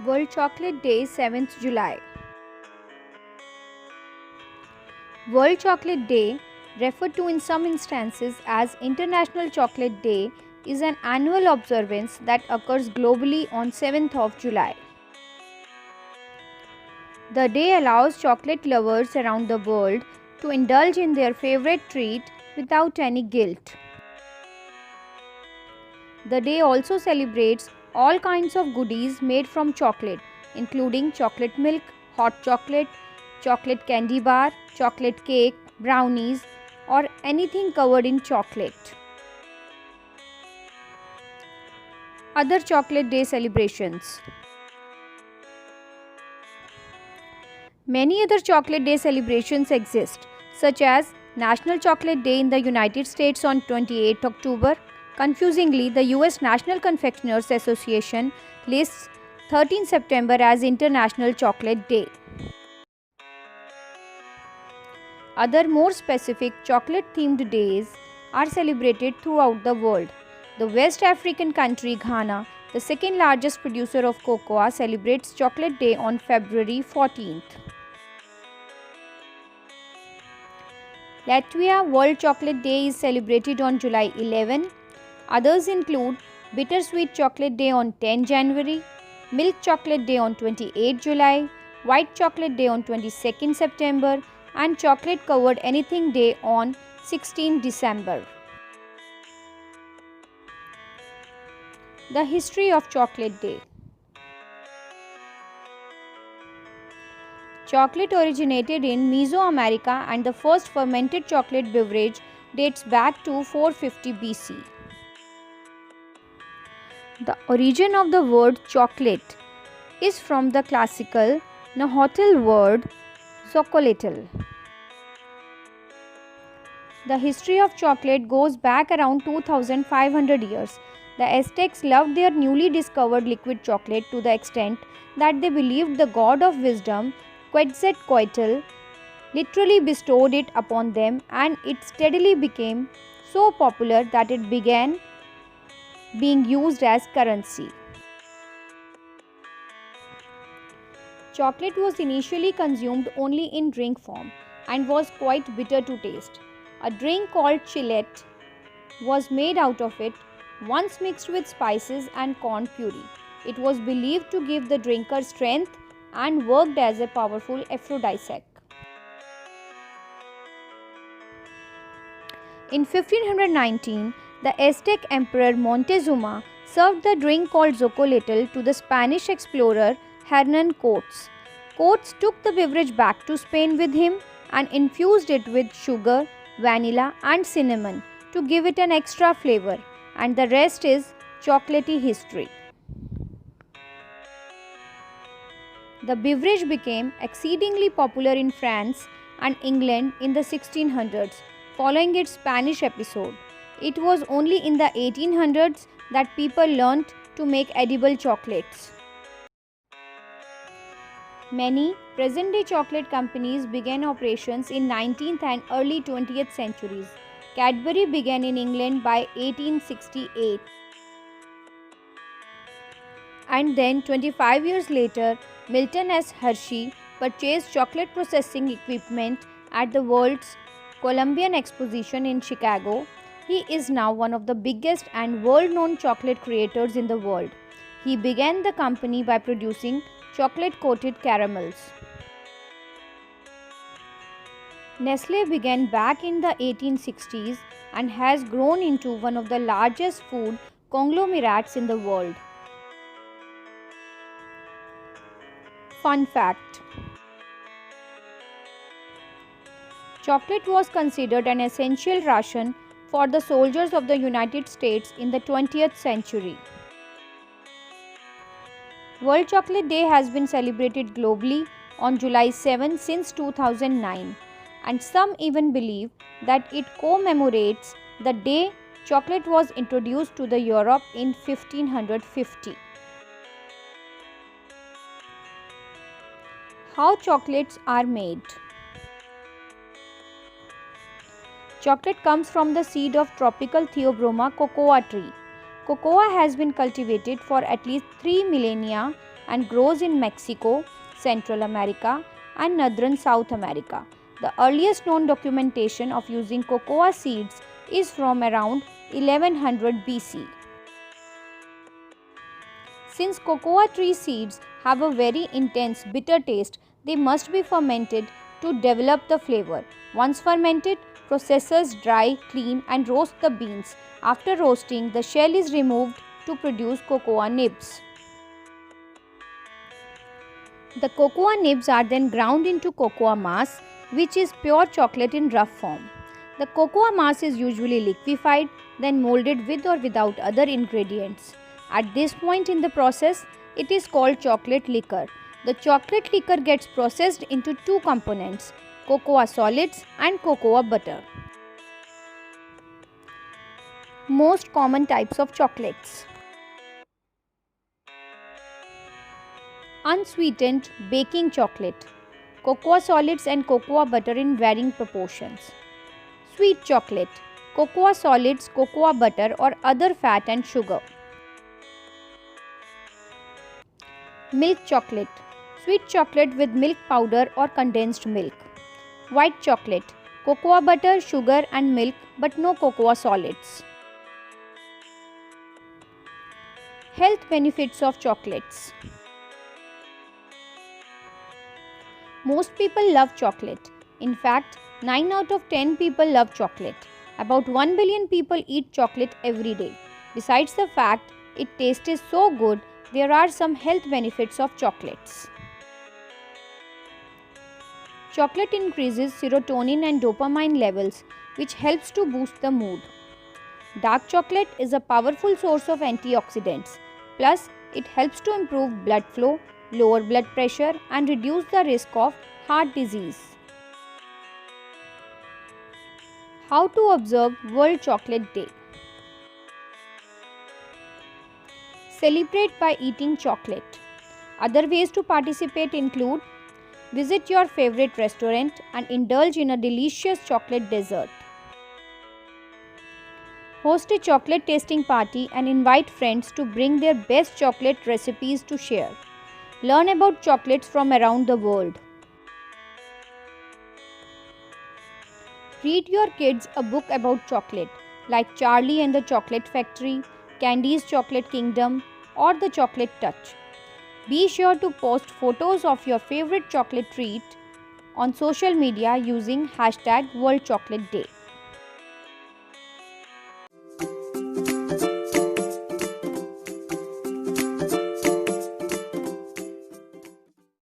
World Chocolate Day, 7th July. World Chocolate Day, referred to in some instances as International Chocolate Day, is an annual observance that occurs globally on 7th of July. The day allows chocolate lovers around the world to indulge in their favorite treat without any guilt. The day also celebrates all kinds of goodies made from chocolate, including chocolate milk, hot chocolate candy bar, chocolate cake, brownies, or anything covered in chocolate. Other Chocolate Day celebrations. Many other Chocolate Day celebrations exist, such as National Chocolate Day in the United States on 28 October. Confusingly, the US National Confectioners Association lists 13 September as International Chocolate Day. Other more specific chocolate-themed days are celebrated throughout the world. The West African country Ghana, the second largest producer of cocoa, celebrates Chocolate Day on February 14th. Latvia World Chocolate Day is celebrated on July 11. Others include Bittersweet Chocolate Day on 10 January, Milk Chocolate Day on 28 July, White Chocolate Day on 22 September, and Chocolate Covered Anything Day on 16 December. The history of Chocolate Day. Chocolate originated in Mesoamerica and the first fermented chocolate beverage dates back to 450 BC. The origin of the word chocolate is from the classical Nahuatl word xocolitl. The history of chocolate goes back around 2500 years. The Aztecs loved their newly discovered liquid chocolate to the extent that they believed the god of wisdom, Quetzalcoatl, literally bestowed it upon them, and it steadily became so popular that it began being used as currency. Chocolate was initially consumed only in drink form and was quite bitter to taste. A drink called chillet was made out of it, once mixed with spices and corn puree. It was believed to give the drinker strength and worked as a powerful aphrodisiac. In 1519, the Aztec Emperor Montezuma served the drink called xocolitl to the Spanish explorer Hernan Cortes. Cortes took the beverage back to Spain with him and infused it with sugar, vanilla, and cinnamon to give it an extra flavor, and the rest is chocolatey history. The beverage became exceedingly popular in France and England in the 1600s following its Spanish episode. It was only in the 1800s that people learnt to make edible chocolates. Many present-day chocolate companies began operations in 19th and early 20th centuries. Cadbury began in England by 1868. And then 25 years later, Milton S. Hershey purchased chocolate processing equipment at the World's Columbian Exposition in Chicago. He is now one of the biggest and world-known chocolate creators in the world. He began the company by producing chocolate-coated caramels. Nestle began back in the 1860s and has grown into one of the largest food conglomerates in the world. Fun fact: chocolate was considered an essential ration for the soldiers of the United States in the 20th century. World Chocolate Day has been celebrated globally on July 7 since 2009, and some even believe that it commemorates the day chocolate was introduced to the Europe in 1550. How chocolates are made. Chocolate comes from the seed of tropical Theobroma cocoa tree. Cocoa has been cultivated for at least 3 millennia and grows in Mexico, Central America, and northern South America. The earliest known documentation of using cocoa seeds is from around 1100 BC. Since cocoa tree seeds have a very intense bitter taste, they must be fermented to develop the flavor. Once fermented, processors dry, clean, and roast the beans. After roasting, the shell is removed to produce cocoa nibs. The cocoa nibs are then ground into cocoa mass, which is pure chocolate in rough form. The cocoa mass is usually liquefied, then molded with or without other ingredients. At this point in the process, it is called chocolate liquor. The chocolate liquor gets processed into two components, cocoa solids and cocoa butter. Most common types of chocolates. Unsweetened baking chocolate, cocoa solids and cocoa butter in varying proportions. Sweet chocolate, cocoa solids, cocoa butter or other fat and sugar. Milk chocolate, sweet chocolate with milk powder or condensed milk. White chocolate, cocoa butter, sugar and milk but no cocoa solids. Health benefits of chocolates. Most people love chocolate. In fact, 9 out of 10 people love chocolate. About 1 billion people eat chocolate every day. Besides the fact it tastes so good, there are some health benefits of chocolates. Chocolate increases serotonin and dopamine levels, which helps to boost the mood. Dark chocolate is a powerful source of antioxidants. Plus, it helps to improve blood flow, lower blood pressure, and reduce the risk of heart disease. How to observe World Chocolate Day? Celebrate by eating chocolate. Other ways to participate include visit your favorite restaurant and indulge in a delicious chocolate dessert. Host a chocolate tasting party and invite friends to bring their best chocolate recipes to share. Learn about chocolates from around the world. Read your kids a book about chocolate, like Charlie and the Chocolate Factory, Candy's Chocolate Kingdom, or The Chocolate Touch. Be sure to post photos of your favorite chocolate treat on social media using #WorldChocolateDay.